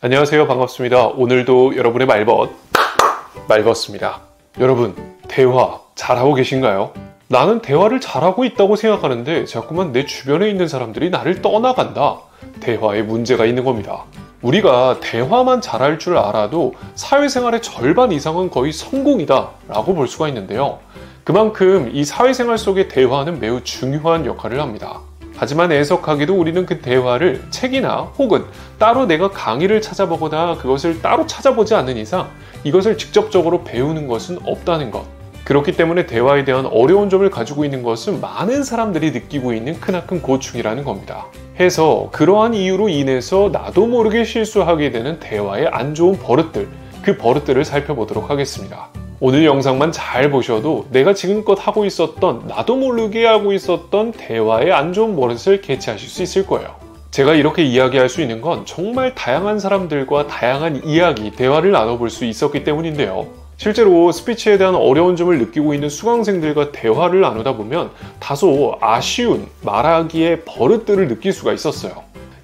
안녕하세요. 반갑습니다. 오늘도 여러분의 말벗습니다. 여러분, 대화 잘하고 계신가요? 나는 대화를 잘하고 있다고 생각하는데 자꾸만 내 주변에 있는 사람들이 나를 떠나간다. 대화에 문제가 있는 겁니다. 우리가 대화만 잘할 줄 알아도 사회생활의 절반 이상은 거의 성공이다 라고 볼 수가 있는데요. 그만큼 이 사회생활 속의 대화는 매우 중요한 역할을 합니다. 하지만 애석하게도 우리는 그 대화를 책이나 혹은 따로 내가 강의를 찾아보거나 그것을 따로 찾아보지 않는 이상 이것을 직접적으로 배우는 것은 없다는 것. 그렇기 때문에 대화에 대한 어려운 점을 가지고 있는 것은 많은 사람들이 느끼고 있는 크나큰 고충이라는 겁니다. 해서 그러한 이유로 인해서 나도 모르게 실수하게 되는 대화의 안 좋은 버릇들, 그 버릇들을 살펴보도록 하겠습니다. 오늘 영상만 잘 보셔도 내가 지금껏 하고 있었던, 나도 모르게 하고 있었던 대화의 안 좋은 버릇을 캐치하실 수 있을 거예요. 제가 이렇게 이야기할 수 있는 건 정말 다양한 사람들과 다양한 이야기, 대화를 나눠볼 수 있었기 때문인데요. 실제로 스피치에 대한 어려운 점을 느끼고 있는 수강생들과 대화를 나누다 보면 다소 아쉬운 말하기의 버릇들을 느낄 수가 있었어요.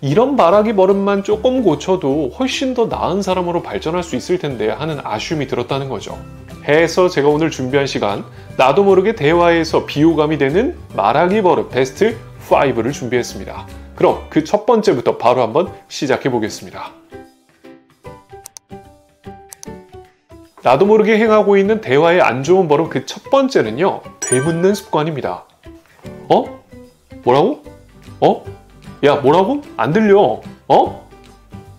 이런 말하기 버릇만 조금 고쳐도 훨씬 더 나은 사람으로 발전할 수 있을 텐데 하는 아쉬움이 들었다는 거죠. 해서 제가 오늘 준비한 시간, 나도 모르게 대화에서 비호감이 되는 말하기 버릇 베스트 5를 준비했습니다. 그럼 그 첫 번째부터 바로 한번 시작해 보겠습니다. 나도 모르게 행하고 있는 대화의 안 좋은 버릇 그 첫 번째는요, 되묻는 습관입니다. 뭐라고? 야, 뭐라고? 안 들려.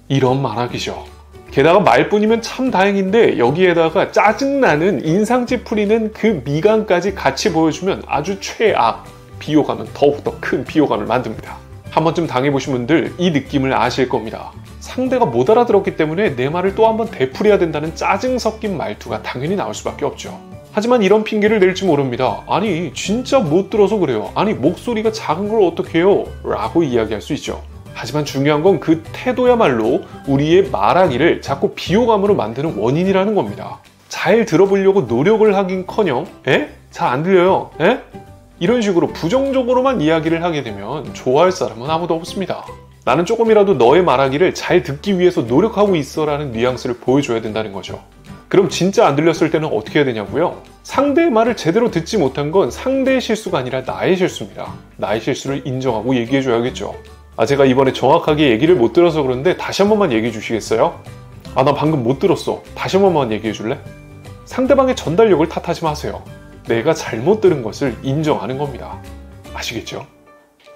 이런 말하기죠. 게다가 말뿐이면 참 다행인데 여기에다가 짜증나는 인상 찌푸리는 그 미간까지 같이 보여주면 아주 최악, 비호감은 더욱더 큰 비호감을 만듭니다. 한 번쯤 당해보신 분들 이 느낌을 아실 겁니다. 상대가 못 알아들었기 때문에 내 말을 또 한번 되풀이해야 된다는 짜증 섞인 말투가 당연히 나올 수밖에 없죠. 하지만 이런 핑계를 낼지 모릅니다. 아니 진짜 못 들어서 그래요. 아니 목소리가 작은 걸 어떻게 해요? 라고 이야기할 수 있죠. 하지만 중요한 건 그 태도야말로 우리의 말하기를 자꾸 비호감으로 만드는 원인이라는 겁니다. 잘 들어보려고 노력을 하긴커녕 잘 안 들려요. 이런 식으로 부정적으로만 이야기를 하게 되면 좋아할 사람은 아무도 없습니다. 나는 조금이라도 너의 말하기를 잘 듣기 위해서 노력하고 있어라는 뉘앙스를 보여줘야 된다는 거죠. 그럼 진짜 안 들렸을 때는 어떻게 해야 되냐고요? 상대의 말을 제대로 듣지 못한 건 상대의 실수가 아니라 나의 실수입니다. 나의 실수를 인정하고 얘기해줘야겠죠. 제가 이번에 정확하게 얘기를 못 들어서 그런데 다시 한 번만 얘기해 주시겠어요? 나 방금 못 들었어. 다시 한 번만 얘기해 줄래? 상대방의 전달력을 탓하지 마세요. 내가 잘못 들은 것을 인정하는 겁니다. 아시겠죠?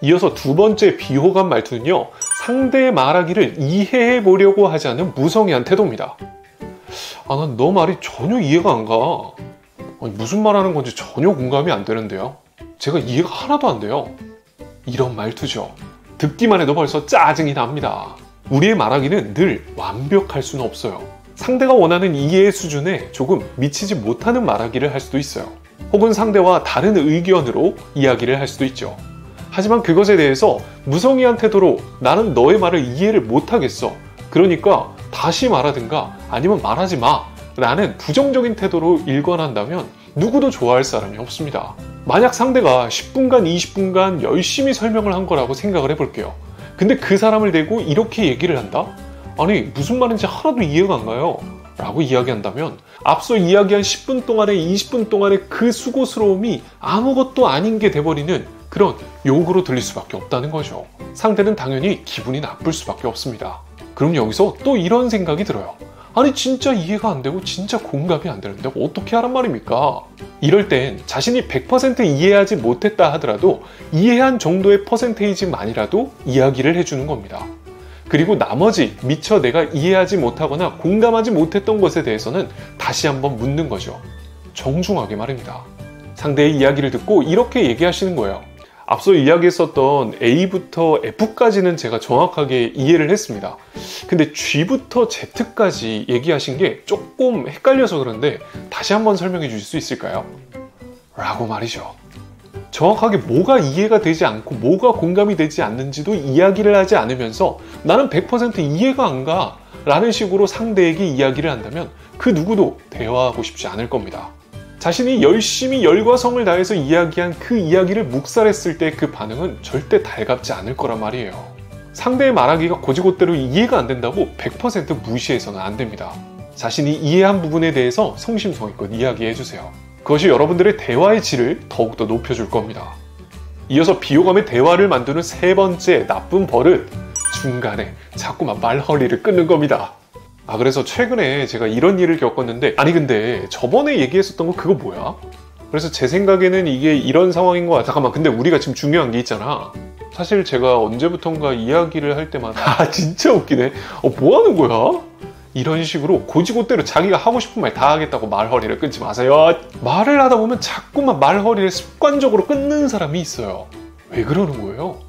이어서 두 번째 비호감 말투는요, 상대의 말하기를 이해해 보려고 하지 않는 무성의한 태도입니다. 난 너 말이 전혀 이해가 안 가. 무슨 말하는 건지 전혀 공감이 안 되는데요. 제가 이해가 하나도 안 돼요. 이런 말투죠. 듣기만 해도 벌써 짜증이 납니다. 우리의 말하기는 늘 완벽할 수는 없어요. 상대가 원하는 이해의 수준에 조금 미치지 못하는 말하기를 할 수도 있어요. 혹은 상대와 다른 의견으로 이야기를 할 수도 있죠. 하지만 그것에 대해서 무성의한 태도로 나는 너의 말을 이해를 못하겠어. 그러니까 다시 말하든가 아니면 말하지 마. 라는 부정적인 태도로 일관한다면 누구도 좋아할 사람이 없습니다. 만약 상대가 10분간 20분간 열심히 설명을 한 거라고 생각을 해볼게요. 근데 그 사람을 대고 이렇게 얘기를 한다? 아니 무슨 말인지 하나도 이해가 안 가요 라고 이야기한다면 앞서 이야기한 10분 동안에 20분 동안의 그 수고스러움이 아무것도 아닌 게 돼버리는 그런 욕으로 들릴 수밖에 없다는 거죠. 상대는 당연히 기분이 나쁠 수밖에 없습니다. 그럼 여기서 또 이런 생각이 들어요. 아니 진짜 이해가 안 되고 진짜 공감이 안 되는데 어떻게 하란 말입니까? 이럴 땐 자신이 100% 이해하지 못했다 하더라도 이해한 정도의 퍼센테이지만이라도 이야기를 해주는 겁니다. 그리고 나머지 미처 내가 이해하지 못하거나 공감하지 못했던 것에 대해서는 다시 한번 묻는 거죠. 정중하게 말입니다. 상대의 이야기를 듣고 이렇게 얘기하시는 거예요. 앞서 이야기했었던 A부터 F까지는 제가 정확하게 이해를 했습니다. 근데 G부터 Z까지 얘기하신 게 조금 헷갈려서 그런데 다시 한번 설명해 주실 수 있을까요? 라고 말이죠. 정확하게 뭐가 이해가 되지 않고 뭐가 공감이 되지 않는지도 이야기를 하지 않으면서 나는 100% 이해가 안 가 라는 식으로 상대에게 이야기를 한다면 그 누구도 대화하고 싶지 않을 겁니다. 자신이 열심히 열과 성을 다해서 이야기한 그 이야기를 묵살했을 때 그 반응은 절대 달갑지 않을 거란 말이에요. 상대의 말하기가 고지고대로 이해가 안 된다고 100% 무시해서는 안 됩니다. 자신이 이해한 부분에 대해서 성심성의껏 이야기해주세요. 그것이 여러분들의 대화의 질을 더욱더 높여줄 겁니다. 이어서 비호감의 대화를 만드는 세 번째 나쁜 버릇, 중간에 자꾸만 말허리를 끊는 겁니다. 그래서 최근에 제가 이런 일을 겪었는데, 아니 근데 저번에 얘기했었던 거 그거 뭐야? 그래서 제 생각에는 이게 이런 상황인 것 같아. 잠깐만, 근데 우리가 지금 중요한 게 있잖아. 사실 제가 언제부턴가 이야기를 할 때마다 진짜 웃기네. 뭐 하는 거야? 이런 식으로 고지고대로 자기가 하고 싶은 말 다 하겠다고 말허리를 끊지 마세요. 말을 하다 보면 자꾸만 말허리를 습관적으로 끊는 사람이 있어요. 왜 그러는 거예요?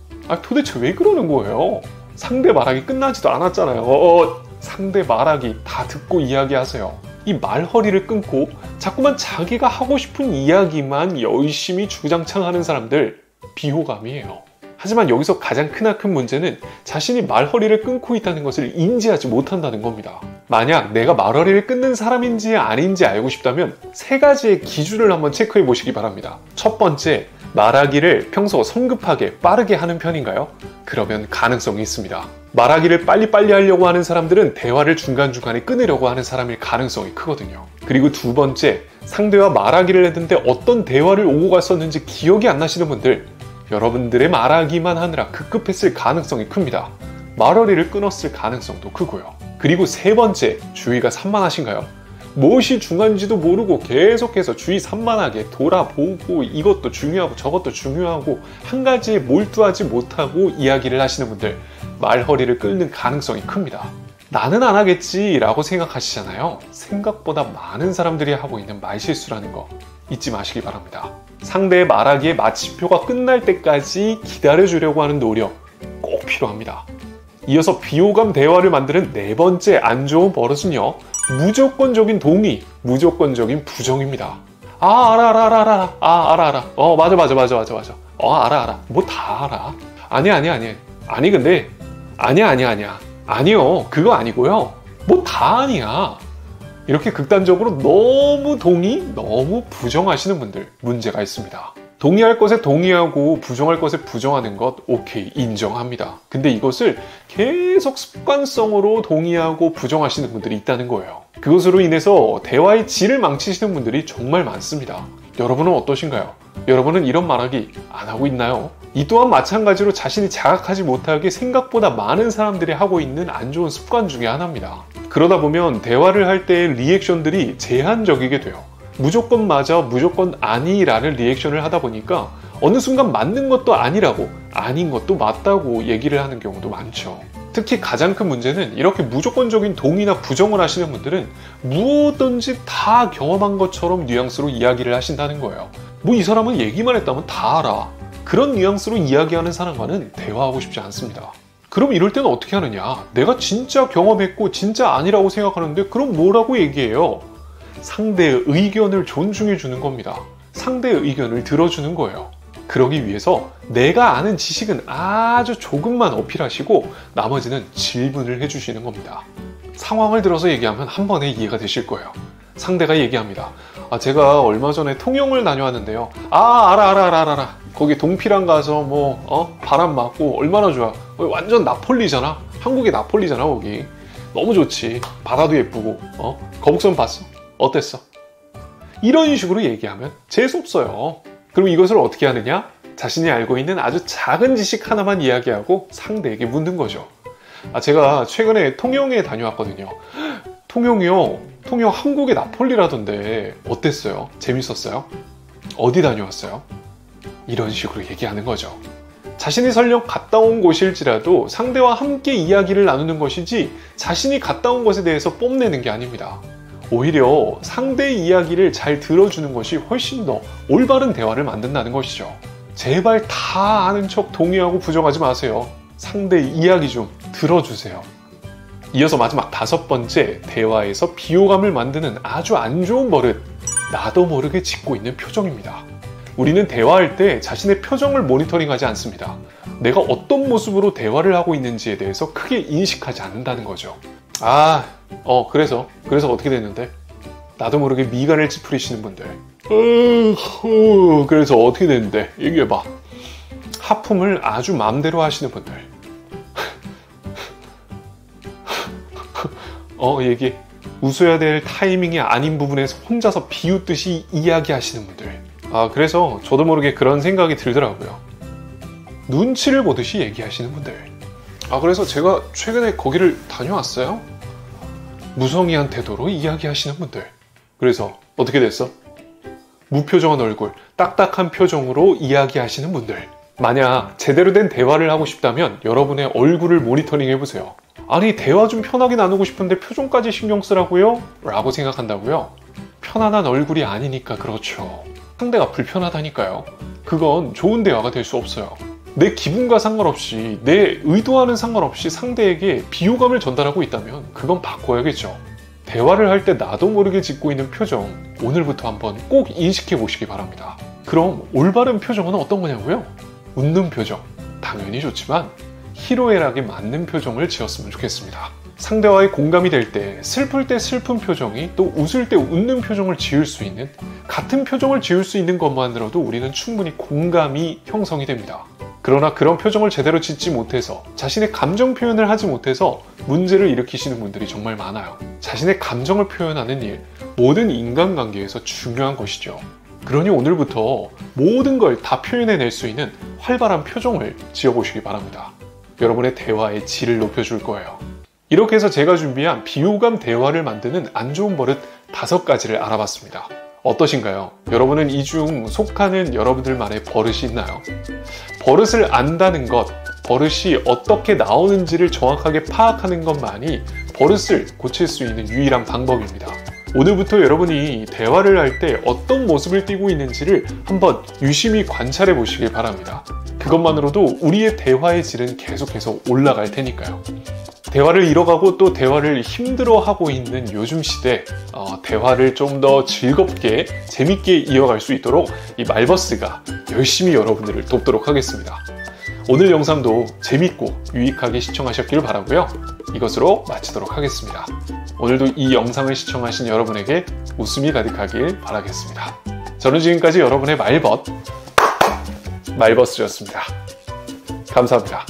도대체 왜 그러는 거예요? 상대 말하기 끝나지도 않았잖아요. 상대 말하기 다 듣고 이야기하세요. 이 말허리를 끊고 자꾸만 자기가 하고 싶은 이야기만 열심히 주장창 하는 사람들, 비호감이에요. 하지만 여기서 가장 크나큰 문제는 자신이 말허리를 끊고 있다는 것을 인지하지 못한다는 겁니다. 만약 내가 말허리를 끊는 사람인지 아닌지 알고 싶다면 세 가지의 기준을 한번 체크해 보시기 바랍니다. 첫 번째, 말하기를 평소 성급하게 빠르게 하는 편인가요? 그러면 가능성이 있습니다. 말하기를 빨리빨리 하려고 하는 사람들은 대화를 중간중간에 끊으려고 하는 사람일 가능성이 크거든요. 그리고 두 번째, 상대와 말하기를 했는데 어떤 대화를 오고 갔었는지 기억이 안 나시는 분들, 여러분들의 말하기만 하느라 급급했을 가능성이 큽니다. 말허리를 끊었을 가능성도 크고요. 그리고 세 번째, 주의가 산만하신가요? 무엇이 중요한지도 모르고 계속해서 주의 산만하게 돌아보고 이것도 중요하고 저것도 중요하고 한 가지에 몰두하지 못하고 이야기를 하시는 분들, 말허리를 끊는 가능성이 큽니다. 나는 안 하겠지 라고 생각하시잖아요. 생각보다 많은 사람들이 하고 있는 말실수라는 거 잊지 마시기 바랍니다. 상대의 말하기의 마침표가 끝날 때까지 기다려주려고 하는 노력 꼭 필요합니다. 이어서 비호감 대화를 만드는 네 번째 안 좋은 버릇은요, 무조건적인 동의, 무조건적인 부정입니다. 알아. 맞아. 알아. 뭐 다 알아. 아니요. 그거 아니고요. 뭐 다 아니야. 이렇게 극단적으로 너무 동의, 너무 부정하시는 분들 문제가 있습니다. 동의할 것에 동의하고 부정할 것에 부정하는 것 오케이, 인정합니다. 근데 이것을 계속 습관성으로 동의하고 부정하시는 분들이 있다는 거예요. 그것으로 인해서 대화의 질을 망치시는 분들이 정말 많습니다. 여러분은 어떠신가요? 여러분은 이런 말하기 안 하고 있나요? 이 또한 마찬가지로 자신이 자각하지 못하게 생각보다 많은 사람들이 하고 있는 안 좋은 습관 중에 하나입니다. 그러다 보면 대화를 할 때의 리액션들이 제한적이게 돼요. 무조건 맞아, 무조건 아니라는 리액션을 하다 보니까 어느 순간 맞는 것도 아니라고, 아닌 것도 맞다고 얘기를 하는 경우도 많죠. 특히 가장 큰 문제는 이렇게 무조건적인 동의나 부정을 하시는 분들은 무엇든지 다 경험한 것처럼 뉘앙스로 이야기를 하신다는 거예요. 뭐 이 사람은 얘기만 했다면 다 알아. 그런 뉘앙스로 이야기하는 사람과는 대화하고 싶지 않습니다. 그럼 이럴 때는 어떻게 하느냐? 내가 진짜 경험했고 진짜 아니라고 생각하는데 그럼 뭐라고 얘기해요? 상대의 의견을 존중해 주는 겁니다. 상대의 의견을 들어주는 거예요. 그러기 위해서 내가 아는 지식은 아주 조금만 어필하시고 나머지는 질문을 해주시는 겁니다. 상황을 들어서 얘기하면 한 번에 이해가 되실 거예요. 상대가 얘기합니다. 제가 얼마 전에 통영을 다녀왔는데요. 알아. 거기 동피랑 가서 바람 맞고 얼마나 좋아. 완전 나폴리잖아. 한국의 나폴리잖아 거기. 너무 좋지. 바다도 예쁘고. 거북선 봤어? 어땠어? 이런 식으로 얘기하면 재수없어요. 그럼 이것을 어떻게 하느냐? 자신이 알고 있는 아주 작은 지식 하나만 이야기하고 상대에게 묻는 거죠. 제가 최근에 통영에 다녀왔거든요. 통영이요? 통영 한국의 나폴리라던데 어땠어요? 재밌었어요? 어디 다녀왔어요? 이런 식으로 얘기하는 거죠. 자신이 설령 갔다 온 곳일지라도 상대와 함께 이야기를 나누는 것이지 자신이 갔다 온 것에 대해서 뽐내는 게 아닙니다. 오히려 상대의 이야기를 잘 들어주는 것이 훨씬 더 올바른 대화를 만든다는 것이죠. 제발 다 아는 척 동의하고 부정하지 마세요. 상대의 이야기 좀 들어주세요. 이어서 마지막 다섯 번째, 대화에서 비호감을 만드는 아주 안 좋은 버릇, 나도 모르게 짓고 있는 표정입니다. 우리는 대화할 때 자신의 표정을 모니터링하지 않습니다. 내가 어떤 모습으로 대화를 하고 있는지에 대해서 크게 인식하지 않는다는 거죠. 그래서 어떻게 됐는데? 나도 모르게 미간을 찌푸리시는 분들. 그래서 어떻게 됐는데? 얘기해봐. 하품을 아주 마음대로 하시는 분들. 얘기 웃어야 될 타이밍이 아닌 부분에서 혼자서 비웃듯이 이야기하시는 분들. 그래서 저도 모르게 그런 생각이 들더라고요. 눈치를 보듯이 얘기하시는 분들. 그래서 제가 최근에 거기를 다녀왔어요. 무성의한 태도로 이야기하시는 분들. 그래서 어떻게 됐어? 무표정한 얼굴, 딱딱한 표정으로 이야기하시는 분들. 만약 제대로 된 대화를 하고 싶다면 여러분의 얼굴을 모니터링 해보세요. 아니, 대화 좀 편하게 나누고 싶은데 표정까지 신경 쓰라고요? 라고 생각한다고요? 편안한 얼굴이 아니니까 그렇죠. 상대가 불편하다니까요. 그건 좋은 대화가 될 수 없어요. 내 기분과 상관없이, 내 의도와는 상관없이 상대에게 비호감을 전달하고 있다면 그건 바꿔야겠죠. 대화를 할 때 나도 모르게 짓고 있는 표정, 오늘부터 한번 꼭 인식해 보시기 바랍니다. 그럼 올바른 표정은 어떤 거냐고요? 웃는 표정, 당연히 좋지만 희로애락에 맞는 표정을 지었으면 좋겠습니다. 상대와의 공감이 될 때, 슬플 때 슬픈 표정이 또 웃을 때 웃는 표정을 지을 수 있는, 같은 표정을 지을 수 있는 것만으로도 우리는 충분히 공감이 형성이 됩니다. 그러나 그런 표정을 제대로 짓지 못해서, 자신의 감정 표현을 하지 못해서 문제를 일으키시는 분들이 정말 많아요. 자신의 감정을 표현하는 일, 모든 인간관계에서 중요한 것이죠. 그러니 오늘부터 모든 걸 다 표현해낼 수 있는 활발한 표정을 지어보시기 바랍니다. 여러분의 대화의 질을 높여줄 거예요. 이렇게 해서 제가 준비한 비호감 대화를 만드는 안 좋은 버릇 5가지를 알아봤습니다. 어떠신가요? 여러분은 이 중 속하는 여러분들만의 버릇이 있나요? 버릇을 안다는 것, 버릇이 어떻게 나오는지를 정확하게 파악하는 것만이 버릇을 고칠 수 있는 유일한 방법입니다. 오늘부터 여러분이 대화를 할 때 어떤 모습을 띠고 있는지를 한번 유심히 관찰해 보시길 바랍니다. 그것만으로도 우리의 대화의 질은 계속해서 올라갈 테니까요. 대화를 잃어가고 또 대화를 힘들어하고 있는 요즘 시대, 대화를 좀 더 즐겁게 재밌게 이어갈 수 있도록 이 말버스가 열심히 여러분들을 돕도록 하겠습니다. 오늘 영상도 재밌고 유익하게 시청하셨길 바라고요. 이것으로 마치도록 하겠습니다. 오늘도 이 영상을 시청하신 여러분에게 웃음이 가득하길 바라겠습니다. 저는 지금까지 여러분의 말버스였습니다. 감사합니다.